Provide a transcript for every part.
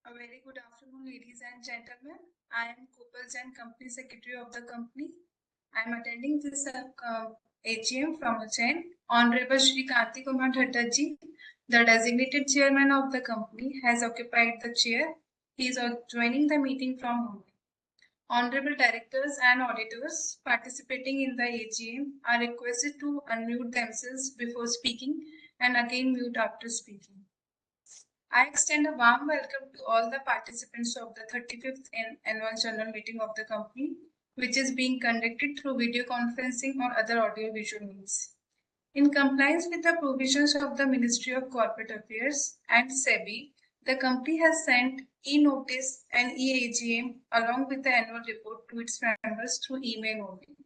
A very good afternoon, ladies and gentlemen. I am Kopal Jain, Company Secretary of the company. I am attending this AGM from Ujjain. Honorable Shri Kanti Kumar Dhadda ji, the designated chairman of the company, has occupied the chair. He is joining the meeting from Mumbai. Honorable directors and auditors participating in the AGM are requested to unmute themselves before speaking and again mute after speaking. I extend a warm welcome to all the participants of the 35th Annual General Meeting of the company, which is being conducted through video conferencing or other audio-visual means. In compliance with the provisions of the Ministry of Corporate Affairs and SEBI, the company has sent e-notice and e-AGM along with the annual report to its members through email only.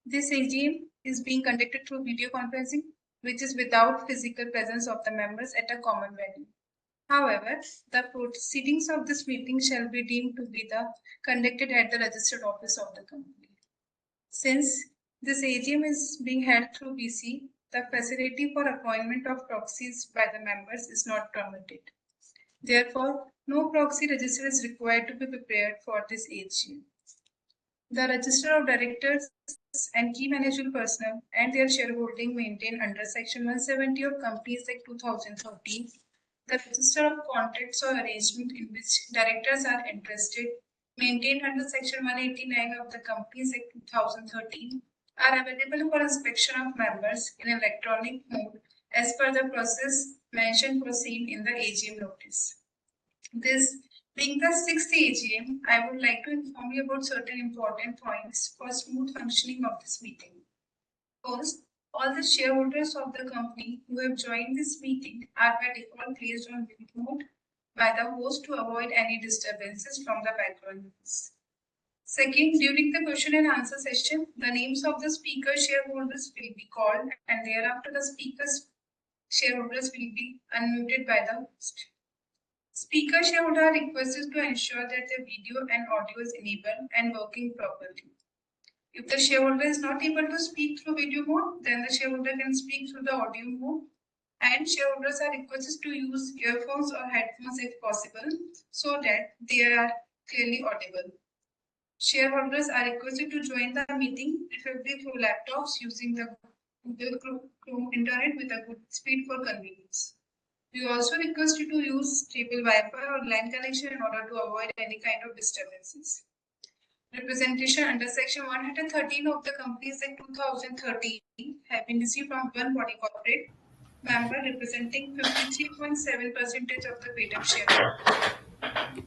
This AGM is being conducted through video conferencing, which is without physical presence of the members at a common venue. However, the proceedings of this meeting shall be deemed to be conducted at the registered office of the company. Since this AGM is being held through VC, the facility for appointment of proxies by the members is not permitted. Therefore, no proxy register is required to be prepared for this AGM. The register of directors and key managerial personnel and their shareholding maintained under Section 170 of Companies Act 2013, the register of contracts or arrangement in which directors are interested, maintained under Section 189 of the Companies Act 2013, are available for inspection of members in electronic mode as per the process mentioned proceed in the AGM notice. This being the 6th AGM, I would like to inform you about certain important points for smooth functioning of this meeting. First, all the shareholders of the company who have joined this meeting are by default placed on mute mode by the host to avoid any disturbances from the background noise. Second, during the question and answer session, the names of the speaker shareholders will be called and thereafter the speaker's shareholders will be unmuted by the host. Speaker shareholder are requested to ensure that the video and audio is enabled and working properly. If the shareholder is not able to speak through video mode, then the shareholder can speak through the audio mode, and shareholders are requested to use earphones or headphones if possible so that they are clearly audible. Shareholders are requested to join the meeting preferably through laptops using the Google Chrome internet with a good speed for convenience. We also request you to use stable Wi-Fi or LAN connection in order to avoid any kind of disturbances. Representation under Section 113 of the Companies Act 2013 have been received from one body corporate member representing 53.7% of the paid-up share.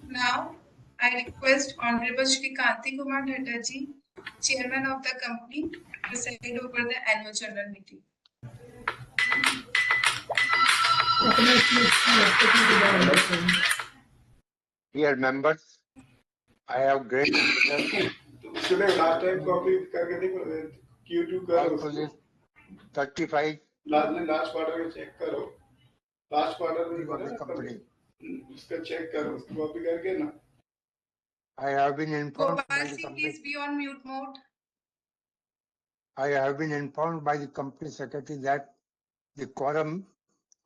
Now, I request Honorable Shri Kanti Kumar Dhadda ji, Chairman of the company, to preside over the annual general meeting. Dear members, I have great pleasure last time copy करके देखो Q2 करो for this 35 last quarter में check करो last quarter में of the company. उसका check करो copy करके ना I have been informed by Gopal the ji, company. please be on mute mode. I have been informed by the company secretary that the quorum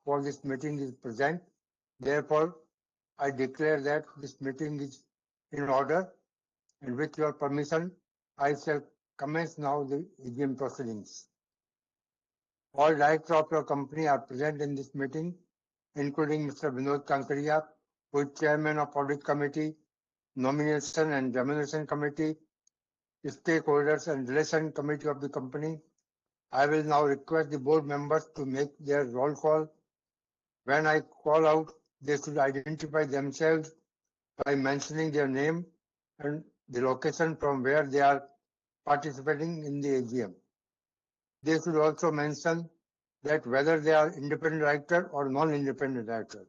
for this meeting is present. Therefore, I declare that this meeting is in order, and with your permission, I shall commence now the AGM proceedings. All directors of your company are present in this meeting, including Mr. Vinod Kankaria, who is Chairman of Audit Committee, Nomination and Remuneration Committee, Stakeholders and Relation Committee of the company. I will now request the board members to make their roll call. When I call out, they should identify themselves by mentioning their name and the location from where they are participating in the AGM. They should also mention that whether they are independent director or non-independent director.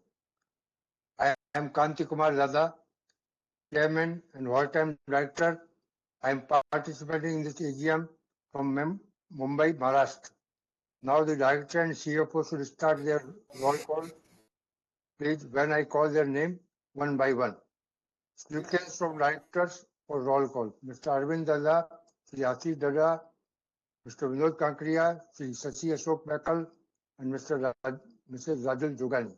I am Kanti Kumar Dhadda, Chairman and All-Time Director. I am participating in this AGM from Mumbai, Maharashtra. Now the Director and CFO should start their roll call. Please, when I call their name, one by one. Speakers from Directors for roll call. Mr. Arvind Dhadda, Sri Ashish Dhadda, Mr. Vinod Kankaria, Sri Shashi Ashok Bekal, and Mrs. Rajul Jogani.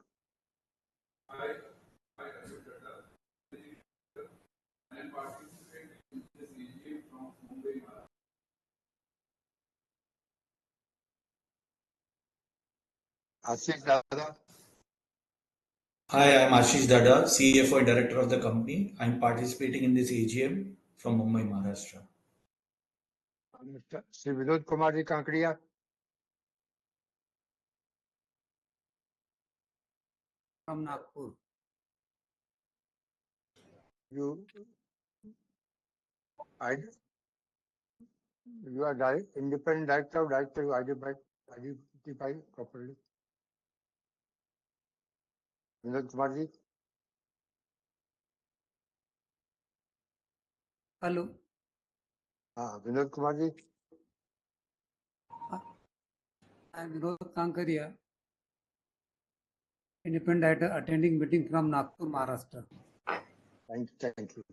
Ashish Dada, Hi, I'm Ashish Dada, CFO and Director of the company. I'm participating in this AGM from Mumbai, Maharashtra. Mr. Sri Vinod Kumar Ji Kankriya, from Nagpur. you are independent director or director, you identify properly. Vinod Kumar Ji, Hello, Vinod Kumar Ji, I am Vinod Kankaria, independent director attending meeting from Nagpur, Maharashtra. thank you.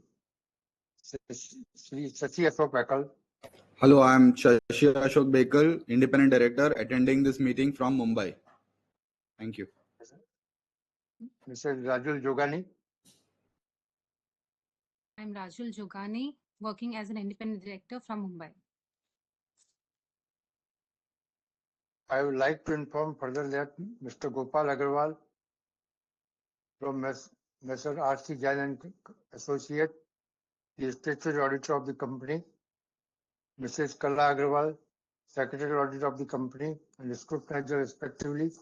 Sri Sachi Ashok Bakal, Hello, I am Shashi Ashok Bekal, Independent Director, attending this meeting from Mumbai. Thank you. Mr. Rajul Jogani, I'm Rajul Jogani, working as an independent director from Mumbai. I would like to inform further that Mr. Gopal Agarwal from Mr. R.C. Jain and Associate, the statutory auditor of the company, Mrs. Kala Agarwal, Secretary Auditor of the company and scrutinizer respectively,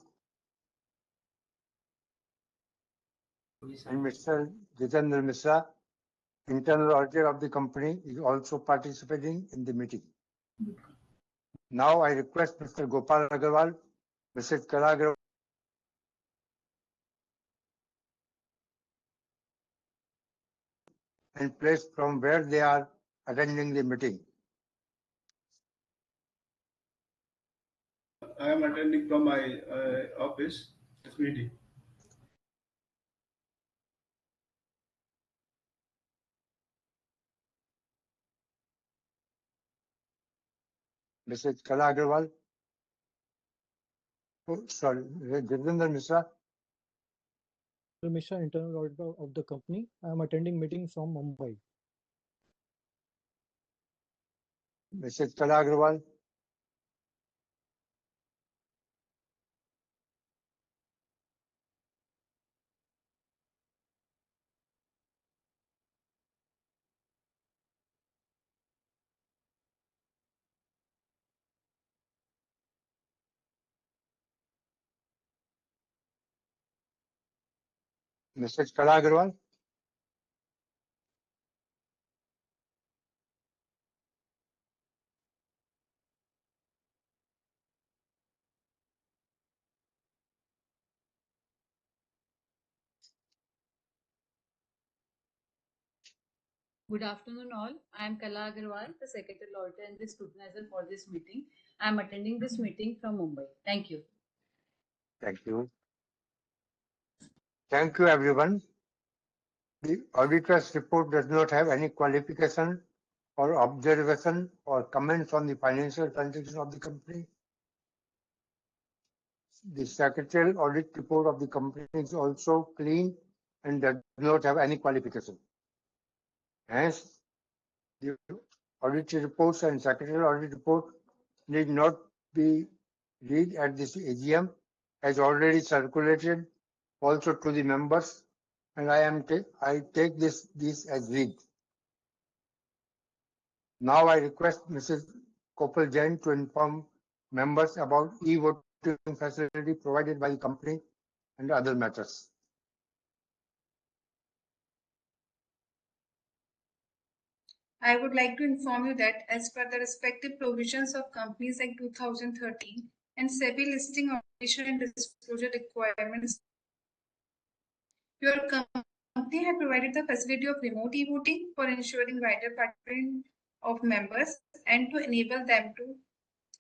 and Mr. Jitendra Misra, Internal Auditor of the company, is also participating in the meeting. Now I request Mr. Gopal Agarwal, Mrs. Kala Agarwal, and place from where they are attending the meeting. I am attending from my office this meeting. Mrs. Kala Agarwal. Oh, sorry, Jitendra Misra. Mishra, internal auditor of the company. I am attending meeting from Mumbai. Mrs. Kala Agarwal. Mrs. Kala Agarwal. Good afternoon all. I am Kala Agarwal, the Secretary Auditor and the scrutinizer for this meeting. I am attending this meeting from Mumbai. Thank you. Thank you. Thank you, everyone. The auditor's report does not have any qualification or observation or comments on the financial condition of the company. The secretarial audit report of the company is also clean and does not have any qualification. Hence, the audit reports and secretarial audit report need not be read at this AGM as already circulated also to the members, and I take this as read. Now I request Mrs. Kopal Jain to inform members about e-voting facility provided by the company and other matters. I would like to inform you that as per the respective provisions of Companies Act 2013 and SEBI listing operation and disclosure requirements, your company had provided the facility of remote e-voting for ensuring wider participation of members and to enable them to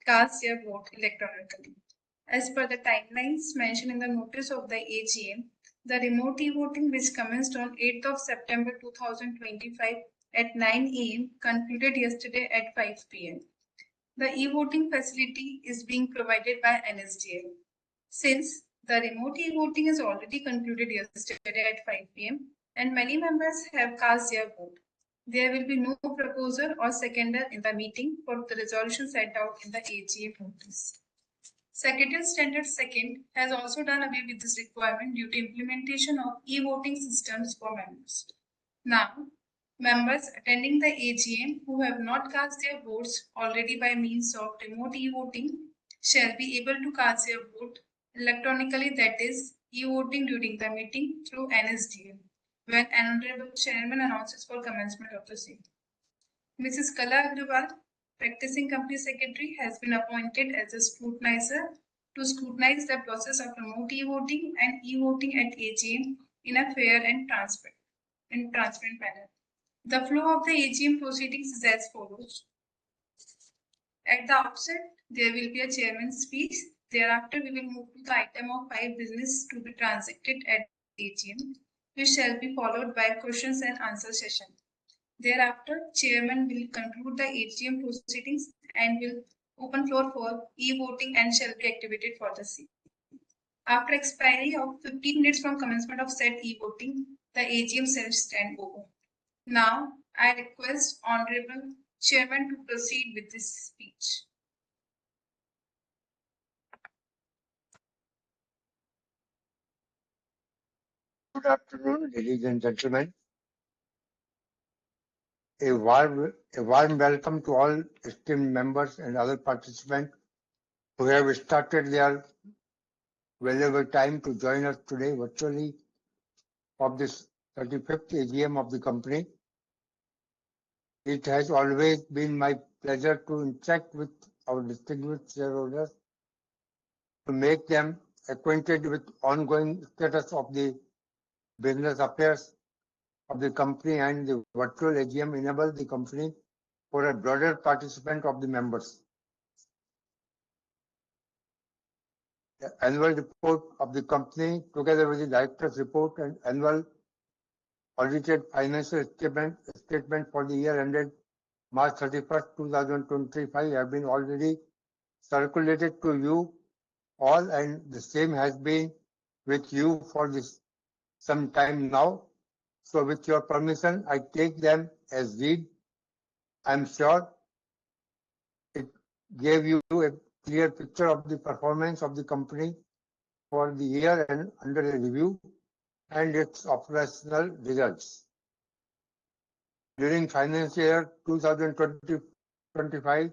cast their vote electronically. As per the timelines mentioned in the notice of the AGM, the remote e-voting, which commenced on 8th of September 2025 at 9 a.m., concluded yesterday at 5 p.m. The e-voting facility is being provided by NSDL. Since the remote e-voting is already concluded yesterday at 5 p.m. and many members have cast their vote, there will be no proposer or seconder in the meeting for the resolution set out in the AGM notice. Secretarial Standard Second has also done away with this requirement due to implementation of e-voting systems for members. Now, members attending the AGM who have not cast their votes already by means of remote e-voting shall be able to cast their vote electronically, that is, e-voting during the meeting through NSDL, when an Honorable Chairman announces for commencement of the same. Mrs. Kala Agrawal, practicing Company Secretary, has been appointed as a scrutinizer to scrutinize the process of remote e-voting and e-voting at AGM in a fair and transparent manner. The flow of the AGM proceedings is as follows. At the outset, there will be a chairman's speech. Thereafter, we will move to the item of 5 business to be transacted at AGM, which shall be followed by questions and answer session. Thereafter, chairman will conclude the AGM proceedings and will open floor for e-voting and shall be activated for the same. After expiry of 15 minutes from commencement of said e-voting, the AGM shall stand open. Now, I request Honorable Chairman to proceed with this speech. Good afternoon, ladies and gentlemen. A warm welcome to all esteemed members and other participants who have started their valuable time to join us today virtually of this 35th AGM of the company. It has always been my pleasure to interact with our distinguished shareholders to make them acquainted with ongoing status of the business affairs of the company, and the virtual AGM enables the company for a broader participant of the members. The annual report of the company, together with the director's report and annual audited financial statement for the year ended March 31st, 2025, have been already circulated to you all, and the same has been with you for some time now. So with your permission, I take them as read. I'm sure it gave you a clear picture of the performance of the company for the year and under review and its operational results. During financial year 2020-25,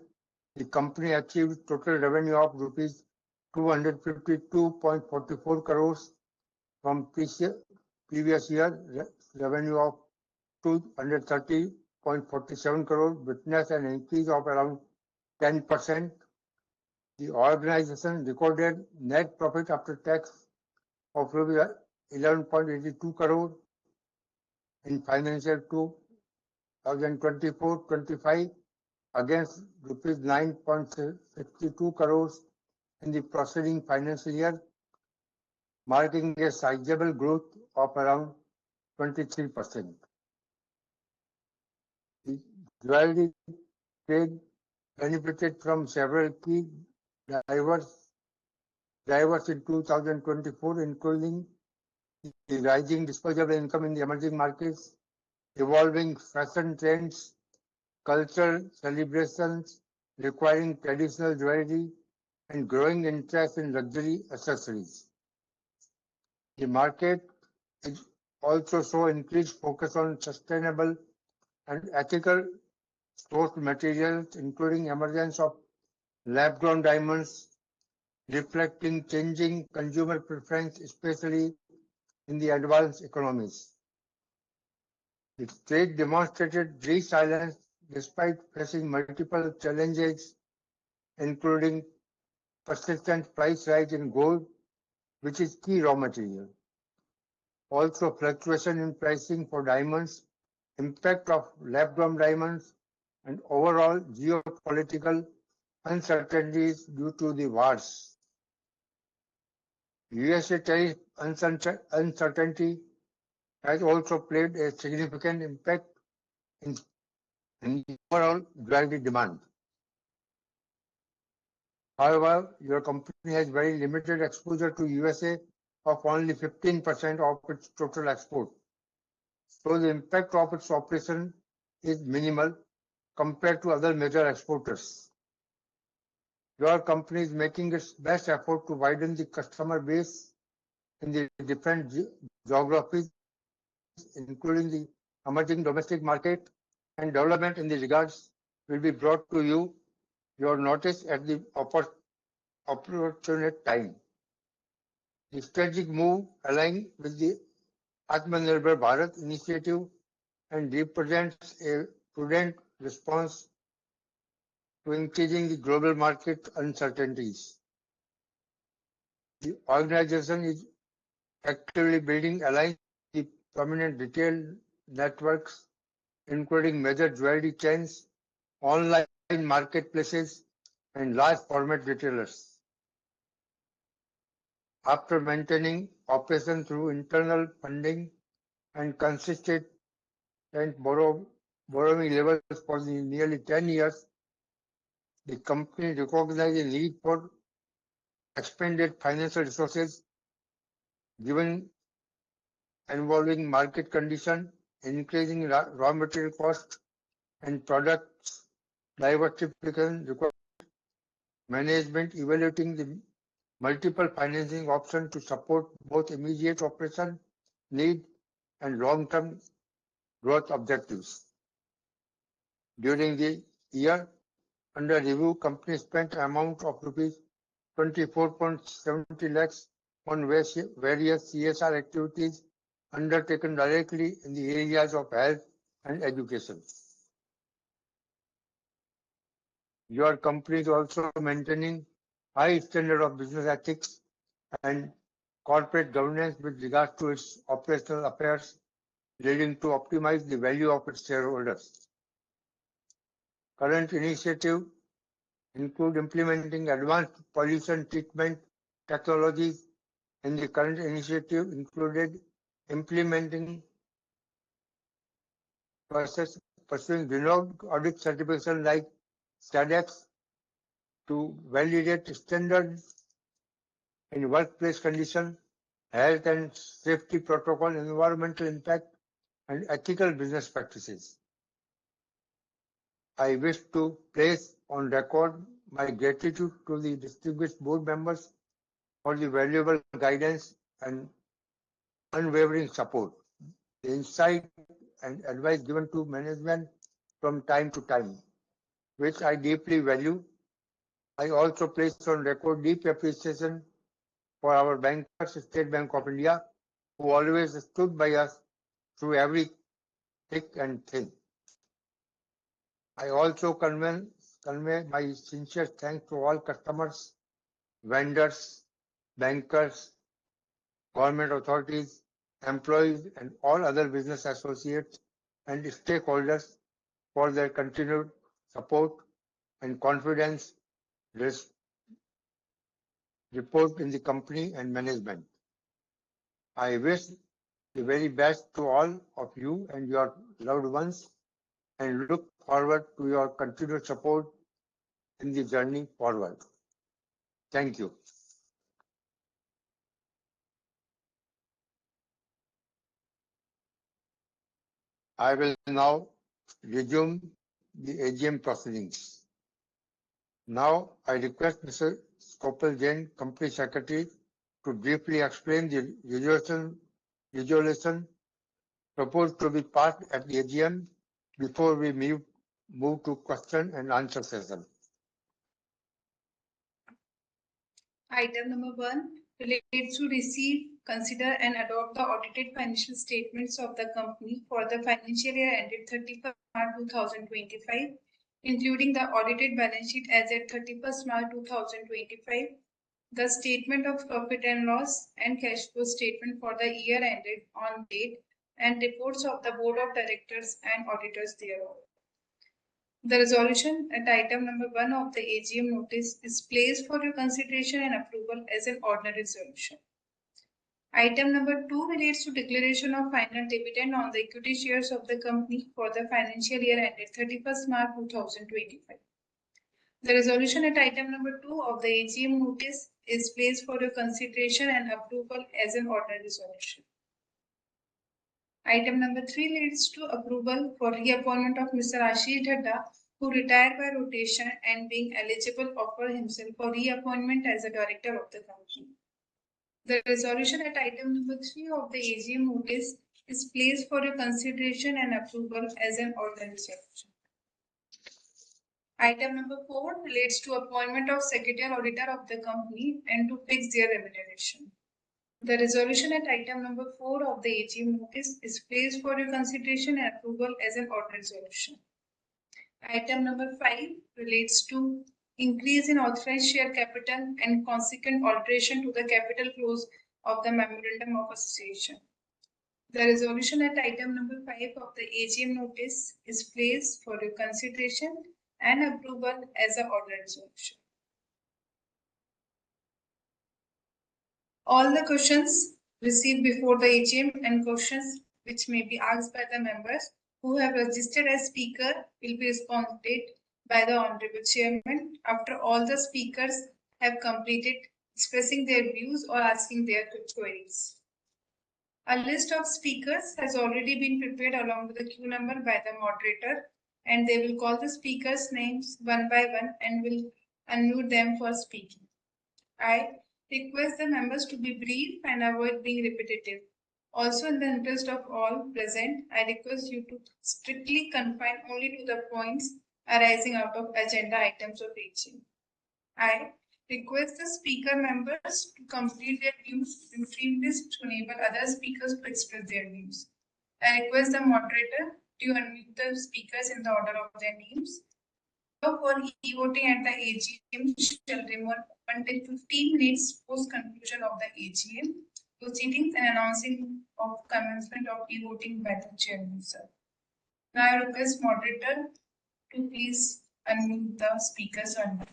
the company achieved total revenue of rupees 252.44 crores from previous year revenue of 230.47 crores, witnessed an increase of around 10%. The organization recorded net profit after tax of 11.82 crores in financial 2024-25 against rupees 9.62 crores in the preceding financial year, marking a sizable growth of around 23%. The jewelry trade benefited from several key drivers in 2024, including the rising disposable income in the emerging markets, evolving fashion trends, cultural celebrations requiring traditional jewelry, and growing interest in luxury accessories. The market also saw increased focus on sustainable and ethical sourced materials, including emergence of lab-grown diamonds, reflecting changing consumer preference, especially in the advanced economies. The trade demonstrated resilience despite facing multiple challenges, including persistent price rise in gold, which is key raw material. Also, fluctuation in pricing for diamonds, impact of lab-grown diamonds, and overall geopolitical uncertainties due to the wars. USA tariff uncertainty has also played a significant impact in the overall jewelry demand. However, your company has very limited exposure to USA of only 15% of its total export. So the impact of its operation is minimal compared to other major exporters. Your company is making its best effort to widen the customer base in the different geographies, including the emerging domestic market, and development in the regards will be brought to your notice at the opportune time. The strategic move aligns with the Atmanirbhar Bharat initiative and represents a prudent response to increasing the global market uncertainties. The organization is actively building alliances with prominent retail networks, including major jewelry chains, online marketplaces, and large format retailers. After maintaining operation through internal funding and consistent borrowing levels for nearly 10 years, the company recognized the need for expanded financial resources given involving market conditions, increasing raw material costs, and products diversification requirements. Management evaluating the multiple financing options to support both immediate operation need and long-term growth objectives. During the year under review, company spent an amount of rupees 24.70 lakhs on various CSR activities undertaken directly in the areas of health and education. Your company is also maintaining high standard of business ethics and corporate governance with regards to its operational affairs, leading to optimize the value of its shareholders. Current initiative include implementing advanced pollution treatment technologies. In the current initiative included implementing pursuing renowned audit certification like SADEX to validate standards in workplace condition, health and safety protocol, environmental impact, and ethical business practices. I wish to place on record my gratitude to the distinguished board members for the valuable guidance and unwavering support, the insight and advice given to management from time to time, which I deeply value. I also place on record deep appreciation for our bankers, State Bank of India, who always stood by us through every thick and thin. I also convey my sincere thanks to all customers, vendors, bankers, government authorities, employees, and all other business associates and stakeholders for their continued support and confidence report in the company and management. I wish the very best to all of you and your loved ones and look forward to your continued support in the journey forward. Thank you. I will now resume the AGM proceedings. Now I request Mr. Kopal Jain, Company Secretary, to briefly explain the resolution proposed to be passed at the AGM before we move to question and answer session. Item number 1 relates to receive, consider and adopt the audited financial statements of the company for the financial year ended 31st March 2025, including the audited balance sheet as at 31st March 2025, the statement of profit and loss and cash flow statement for the year ended on date, and reports of the Board of Directors and auditors thereof. The resolution at item number 1 of the AGM notice is placed for your consideration and approval as an ordinary resolution. Item number 2 relates to declaration of final dividend on the equity shares of the company for the financial year ended 31st March 2025. The resolution at item number 2 of the AGM notice is placed for your consideration and approval as an ordinary resolution. Item number 3 leads to approval for reappointment of Mr. Ashish Dhadda who retired by rotation and being eligible offer himself for reappointment as a director of the company. The resolution at item number 3 of the AGM notice is placed for your consideration and approval as an ordinary resolution. Item number 4 relates to appointment of secretarial auditor of the company and to fix their remuneration. The resolution at item number 4 of the AGM notice is placed for your consideration and approval as an ordinary resolution. Item number 5 relates to increase in authorized share capital and consequent alteration to the capital clause of the memorandum of association. The resolution at item number 5 of the AGM notice is placed for your consideration and approval as an ordinary resolution. All the questions received before the AGM and questions which may be asked by the members who have registered as speaker will be responded by the Honorable Chairman after all the speakers have completed expressing their views or asking their queries. A list of speakers has already been prepared along with the queue number by the moderator, and they will call the speakers' names one by one and will unmute them for speaking. I request the members to be brief and avoid being repetitive. Also, in the interest of all present, I request you to strictly confine only to the points arising out of agenda items of AGM. I request the speaker members to complete their views in 3 minutes to enable other speakers to express their views. I request the moderator to unmute the speakers in the order of their names. For e-voting at the AGM shall remain until 15 minutes post conclusion of the AGM proceedings and announcing of commencement of e-voting by the chairman, sir. Now I request moderator to please unmute the speakers on.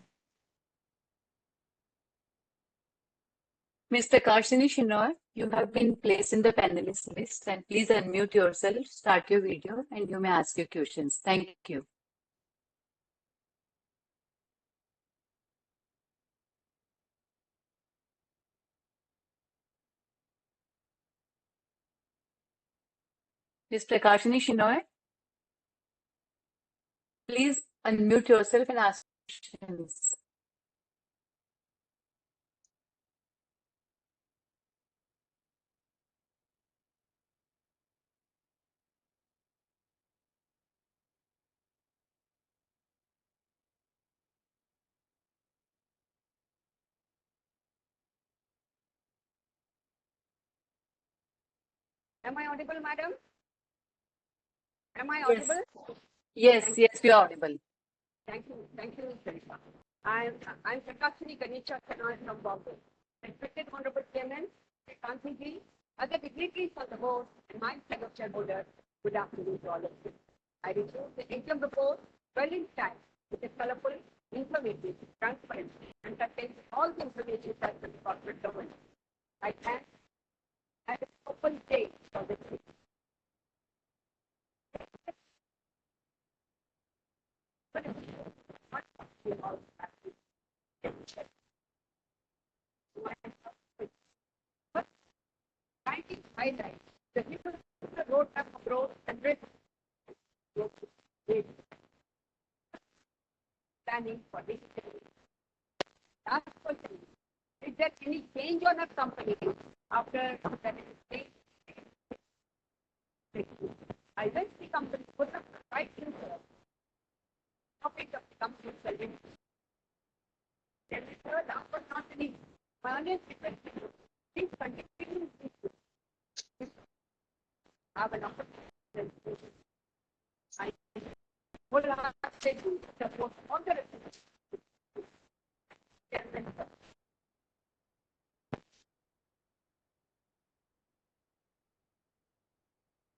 Mr. Karshini Shinoy, you have been placed in the panelist list and please unmute yourself, start your video and you may ask your questions. Thank you. Mr. Karshini Shinoy, please unmute yourself and ask questions. Am I audible, madam? Am I Yes. audible? Yes, yes, you are audible. Thank you, Sarita. I'm Prakashini Ganesha Kanal from Bombay. Respected Honorable Chairman, Kanti, other dignitaries on the board, and my fellow shareholders, good afternoon to all of you. I review the income report well in time, with a colorful, informative, transparent, and contains all the information that the corporate governance. I thank an open day for this meeting. Highlight the people the roadmap of growth and risk planning for this. Last question: is there any change on a company after that is I wish the company put up the right future. Topic of the company serving. And the third, last but not least, my honest request to you, please continue to have an opportunity. I will have to support all the